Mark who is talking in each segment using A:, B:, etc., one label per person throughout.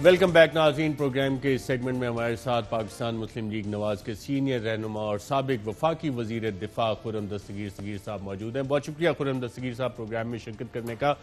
A: Welcome back ناظرین. Programme کے اس segment میں ہمارے ساتھ پاکستان مسلم لیگ نواز کے سینئر رہنما اور سابق وفاقی وزیر دفاع خرم دستگیر صاحب موجود ہیں. بہت شکریہ خرم دستگیر صاحب پروگرام میں شرکت کرنے کا.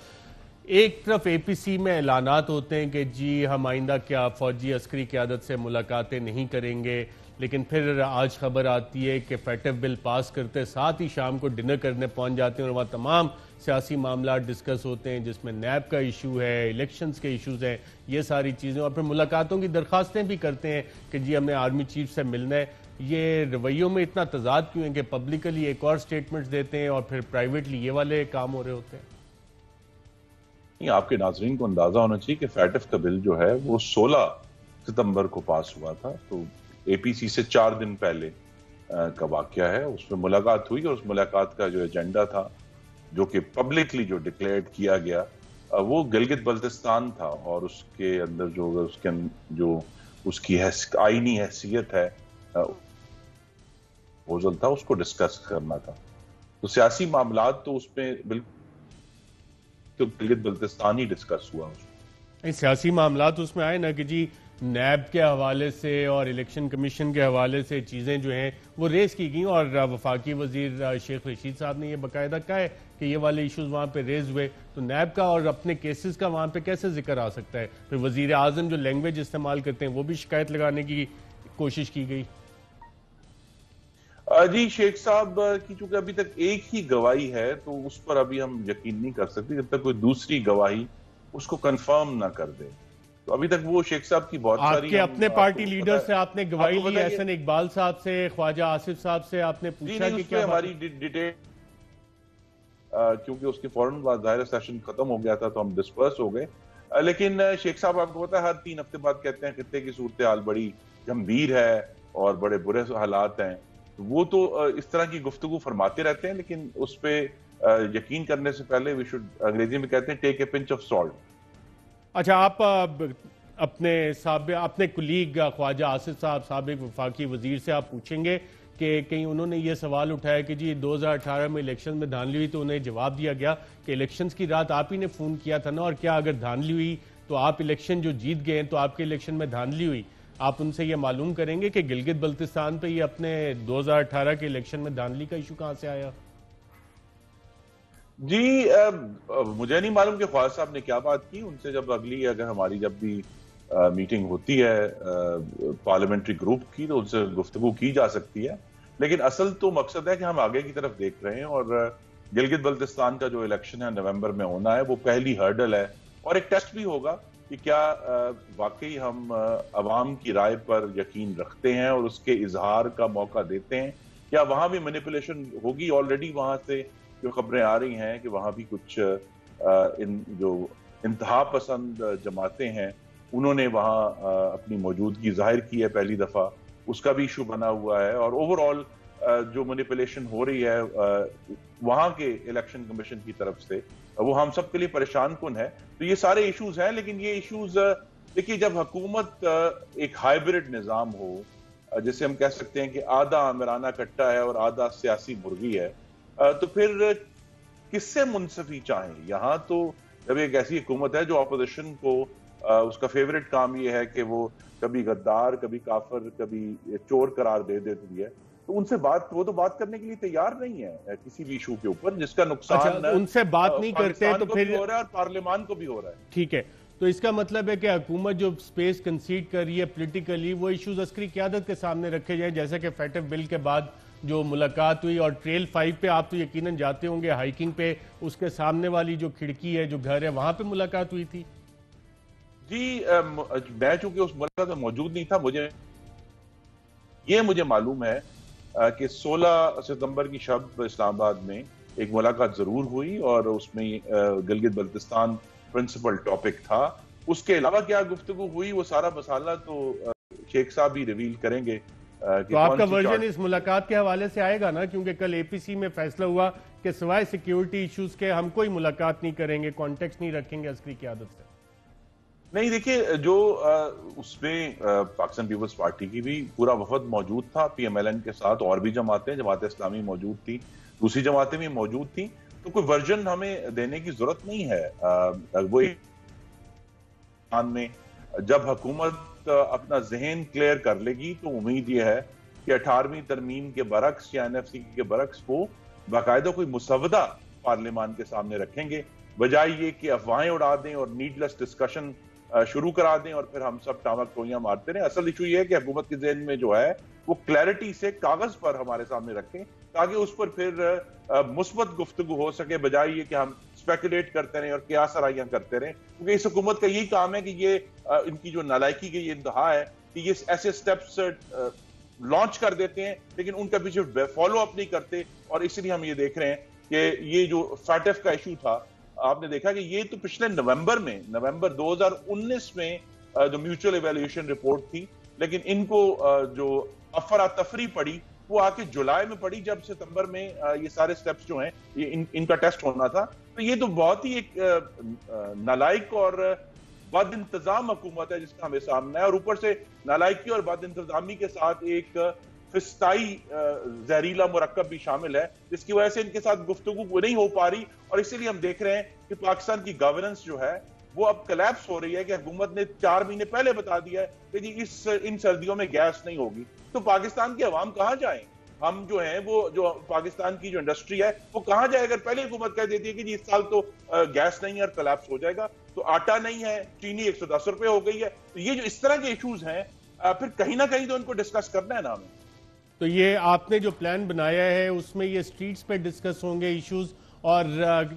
A: ایک طرف اے پی سی میں اعلانات ہوتے ہیں کہ جی ہم آئندہ کیا فوجی عسکری قیادت سے ملاقاتیں نہیں کریں گے، لیکن پھر آج خبر آتی ہے کہ فیٹف بل پاس کرتے ساتھ ہی شام کو ڈنر کرنے پہنچ جاتے ہیں اور وہاں تمام سیاسی معاملات ڈسکس ہوتے ہیں، جس میں نیب کا ایشو ہے، الیکشنز کے ایشوز ہیں، یہ ساری چیزیں، اور پھر ملاقاتوں کی درخواستیں بھی کرتے ہیں کہ جی ہم نے آرمی چیف سے ملنا ہے. یہ رویوں میں اتنا تضاد کیوں ہے کہ پبلکلی ایک اور سٹیٹمنٹس دیتے ہیں اور پھر پرائیویٹلی یہ والے کام ہو رہے ہوتے ہیں؟
B: آپ کے ناظرین کو اندازہ ہونا چاہیے کہ فیٹف کا بل جو ہے وہ 16 ستمبر کو پاس ہوا تھا، تو اے پی سی سے 4 دن پہلے کا واقعہ ہے. اس میں ملاقات ہوئی اور اس ملاقات کا جو ایجنڈا تھا، جو کہ پبلکلی جو ڈکلیئر کیا گیا، وہ گلگت بلتستان تھا، اور اس کے اندر جو اس کی آئینی حیثیت ہے پروپوزل تھا، اس کو ڈسکس کرنا تھا. تو سیاسی معاملات تو اس میں بالکل گلگت بلتستان ہی ڈسکس ہوا.
A: سیاسی معاملات اس میں آئے نا کہ جی نیب کے حوالے سے اور الیکشن کمیشن کے حوالے سے چیزیں جو ہیں وہ ریز کی گئیں، اور وفاقی وزیر شیخ رشید صاحب نے یہ باقاعدہ کہا ہے کہ یہ والے ایشوز وہاں پہ ریز ہوئے. تو نیب کا اور اپنے کیسز کا وہاں پہ کیسے ذکر آ سکتا ہے؟ پھر وزیر اعظم جو لینگویج استعمال کرتے ہیں وہ بھی شکایت لگانے کی کوشش کی گئی.
B: جی شیخ صاحب کی چونکہ ابھی تک ایک ہی گواہی ہے، تو اس پر ابھی ہم یقین نہیں کر سکتے جب تک کوئی دوسری گواہی اس کو کنفرم نہ کر دے. تو ابھی تک وہ شیخ صاحب کی بہت ساری،
A: آپ کے اپنے پارٹی لیڈر سے آپ نے گواہی لی، احسن اقبال صاحب سے، خواجہ آصف صاحب سے آپ نے پوچھا کہ کیا
B: ہماری ڈیٹیل، کیونکہ اس کے فوراً بعد ظاہر سیشن ختم ہو گیا تھا تو ہم ڈسپرس ہو گئے. لیکن شیخ صاحب آپ کو پتا ہے ہر 3 ہفتے بعد کہتے ہیں خطے کی صورتحال بڑی گمبھیر ہے اور بڑے برے حالات ہیں. وہ تو اس طرح کی گفتگو فرماتے رہتے ہیں، لیکن اس پہ یقین کرنے سے پہلے وی شوڈ، انگریزی میں کہتے ہیں ٹیک اے پنچ آف سالٹ.
A: اچھا، آپ اپنے کلیگ خواجہ آصف صاحب سابق وفاقی وزیر سے آپ پوچھیں گے کہ کہیں انہوں نے یہ سوال اٹھایا کہ جی 2018 میں الیکشن میں دھاندلی ہوئی، تو انہیں جواب دیا گیا کہ الیکشنز کی رات آپ ہی نے فون کیا تھا نا، اور کیا اگر دھاندلی ہوئی تو آپ الیکشن جو جیت گئے ہیں تو آپ کے الیکشن میں دھاندلی ہوئی. آپ ان سے یہ معلوم کریں گے کہ گلگت بلتستان پہ یہ اپنے 2018 کے الیکشن میں دھاندلی کا ایشو کہاں سے آیا؟
B: جی مجھے نہیں معلوم کہ خواجہ صاحب نے کیا بات کی. ان سے جب اگلی اگر ہماری جب بھی میٹنگ ہوتی ہے پارلیمنٹری گروپ کی، تو ان سے گفتگو کی جا سکتی ہے. لیکن اصل تو مقصد ہے کہ ہم آگے کی طرف دیکھ رہے ہیں، اور گلگت بلتستان کا جو الیکشن ہے نومبر میں ہونا ہے، وہ پہلی ہرڈل ہے اور ایک ٹیسٹ بھی ہوگا کہ کیا واقعی ہم عوام کی رائے پر یقین رکھتے ہیں اور اس کے اظہار کا موقع دیتے ہیں، یا وہاں بھی مینیپولیشن ہوگی. آلریڈی وہاں سے جو خبریں آ رہی ہیں کہ وہاں بھی کچھ جو انتہا پسند جماعتیں ہیں انہوں نے وہاں اپنی موجودگی ظاہر کی ہے پہلی دفعہ، اس کا بھی ایشو بنا ہوا ہے. اور اوور آل جو مینیپولیشن ہو رہی ہے وہاں کے الیکشن کمیشن کی طرف سے، وہ ہم سب کے لیے پریشان کن ہے. تو یہ سارے ایشوز ہیں، لیکن یہ ایشوز دیکھیے جب حکومت ایک ہائیبرڈ نظام ہو، جسے ہم کہہ سکتے ہیں کہ آدھا آمرانہ کٹا ہے اور آدھا سیاسی مرغی ہے، تو پھر کس سے منصفی چاہیں؟ یہاں تو جب ایک ایسی حکومت ہے جو اپوزیشن کو اس کا فیوریٹ کام یہ ہے کہ وہ کبھی غدار، کبھی کافر، کبھی چور قرار دے دیتی ہے، تو ان سے وہ تو بات کرنے کے لیے تیار نہیں ہے کسی بھی ایشو کے اوپر جس کا نقصان
A: ان سے بات نہیں کرتے تو پھر
B: ہو رہا ہے اور پارلیمان کو بھی ہو رہا ہے.
A: ٹھیک ہے، تو اس کا مطلب ہے کہ حکومت جو سپیس کنسیڈ کر رہی ہے پولیٹیکلی، وہ ایشوز عسکری قیادت کے سامنے رکھے جائیں، جیسے کہ فیٹف بل کے بعد جو ملاقات ہوئی. اور ٹریل 5 پہ آپ تو یقیناً جاتے ہوں گے، ہائیکنگ پہ، اس کے سامنے والی جو کھڑکی ہے جو گھر ہے وہاں پہ ملاقات ہوئی تھی.
B: جی میں چونکہ اس ملاقات میں موجود نہیں تھا، مجھے معلوم ہے کہ 16 ستمبر کی شب اسلام آباد میں ایک ملاقات ضرور ہوئی، اور اس میں گلگت بلتستان پرنسپل ٹاپک تھا. اس کے علاوہ کیا گفتگو ہوئی وہ سارا مسئلہ تو شیخ صاحب ہی ریویل کریں گے.
A: تو آپ کا ورژن اس ملاقات کے حوالے سے آئے گا نا، کیونکہ کل اے پی سی میں فیصلہ ہوا کہ سوائے سیکیورٹی ایشوز کے ہم کوئی ملاقات نہیں کریں گے، کانٹیکٹ نہیں رکھیں گے عسکری قیادت سے.
B: نہیں دیکھیے، جو اس میں پاکستان پیپلز پارٹی کی بھی پورا وفد موجود تھا، پی ایم ایل این کے ساتھ اور بھی جماعتیں، جماعت اسلامی موجود تھی، دوسری جماعتیں بھی موجود تھیں، تو کوئی ورژن ہمیں دینے کی ضرورت نہیں ہے. وہ میں جب حکومت اپنا ذہن کلیئر کر لے گی تو امید یہ ہے کہ 18ویں ترمیم کے برعکس یا NFC کے برعکس وہ باقاعدہ کوئی مسودہ پارلیمان کے سامنے رکھیں گے، بجائے یہ کہ افواہیں اڑا دیں اور نیڈلس ڈسکشن شروع کرا دیں اور پھر ہم سب ٹامک ٹوئیاں مارتے رہیں۔ اصل ایشو یہ ہے کہ حکومت کے ذہن میں جو ہے وہ کلیئرٹی سے کاغذ پر ہمارے سامنے رکھیں تاکہ اس پر پھر مثبت گفتگو ہو سکے، بجائے یہ کہ ہم اسپیکولیٹ کرتے رہیں اور قیاس آرائیاں کرتے رہیں، کیونکہ اس حکومت کا یہی کام ہے کہ یہ ان کی جو نالائکی کی یہ انتہا ہے کہ یہ ایسے سٹیپس لانچ کر دیتے ہیں لیکن ان کا پیچھے فالو اپ نہیں کرتے، اور اس لیے ہم یہ دیکھ رہے ہیں کہ یہ جو فیٹف کا ایشو تھا، آپ نے دیکھا کہ یہ تو پچھلے نومبر 2019 میں جو میوچل ایویلیویشن رپورٹ تھی، لیکن ان کو جو افراتفری پڑی وہ آ کے جولائی میں پڑی جب ستمبر میں یہ سارے سٹیپس جو ہیں یہ ان کا ٹیسٹ ہونا تھا۔ تو یہ تو بہت ہی ایک نالائق اور بد انتظام حکومت ہے جس کا ہمیں سامنا ہے، اور اوپر سے نالائکی اور بد انتظامی کے ساتھ ایک فسطائی زہریلا مرکب بھی شامل ہے جس کی وجہ سے ان کے ساتھ گفتگو نہیں ہو پا رہی، اور اسی لیے ہم دیکھ رہے ہیں کہ پاکستان کی گورننس جو ہے وہ اب کلیپس ہو رہی ہے کہ حکومت نے 4 مہینے پہلے بتا دیا ہے کہ جی ان سردیوں میں گیس نہیں ہوگی، تو پاکستان کے عوام کہاں جائیں؟ ہم جو ہیں وہ جو پاکستان کی جو انڈسٹری ہے وہ کہاں جائے اگر پہلے حکومت کہہ دیتی ہے کہ جی اس سال تو گیس نہیں ہے اور کلیپس ہو جائے گا، تو آٹا نہیں ہے، چینی 110 روپے ہو گئی ہے۔ تو یہ جو اس طرح کے ایشوز ہیں پھر کہیں نہ کہیں تو ان کو ڈسکس کرنا ہے نا ہمیں۔
A: تو یہ آپ نے جو پلان بنایا ہے اس میں یہ سٹریٹس پہ ڈسکس ہوں گے ایشوز، اور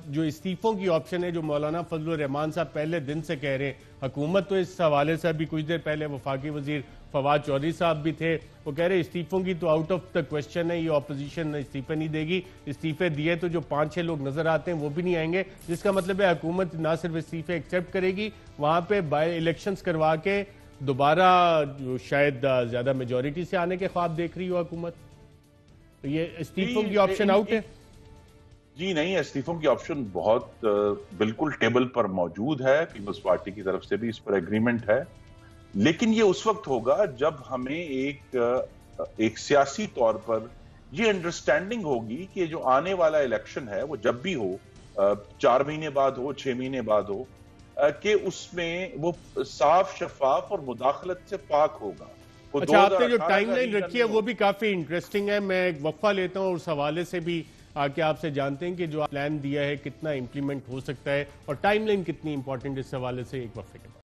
A: جو استعفوں کی آپشن ہے جو مولانا فضل الرحمان صاحب پہلے دن سے کہہ رہے ہیں، حکومت تو اس حوالے سے ابھی کچھ دیر پہلے وفاقی وزیر فواد چودھری صاحب بھی تھے، وہ کہہ رہے استعفوں کی تو آؤٹ آف دا کوشچن ہے، یہ اپوزیشن استعفے نہیں دے گی، استعفے دیے تو جو 5-6 لوگ نظر آتے ہیں وہ بھی نہیں آئیں گے، جس کا مطلب ہے حکومت نہ صرف استعفے ایکسیپٹ کرے گی، وہاں پہ بائی الیکشنز کروا کے دوبارہ جو شاید زیادہ میجورٹی سے آنے کے خواب دیکھ رہی ہو حکومت۔ یہ استعفوں کی آپشن آؤٹ ہے؟
B: جی نہیں، استعفوں کی آپشن بہت بالکل ٹیبل پر موجود ہے، پیپلز پارٹی کی طرف سے بھی اس پر ایگریمنٹ ہے، لیکن یہ اس وقت ہوگا جب ہمیں ایک سیاسی طور پر یہ انڈرسٹینڈنگ ہوگی کہ جو آنے والا الیکشن ہے وہ جب بھی ہو، 4 مہینے بعد ہو، 6 مہینے بعد ہو، کہ اس میں وہ صاف، شفاف اور مداخلت سے پاک ہوگا۔
A: اچھا، آپ نے جو ٹائم لائن رکھی ہے وہ بھی کافی انٹرسٹنگ ہے، میں ایک وقفہ لیتا ہوں اور اس حوالے سے بھی آگے آپ سے جانتے ہیں کہ جو پلان دیا ہے کتنا امپلیمنٹ ہو سکتا ہے اور ٹائم لائن کتنی امپورٹنٹ، اس حوالے سے ایک وقفے کے بعد۔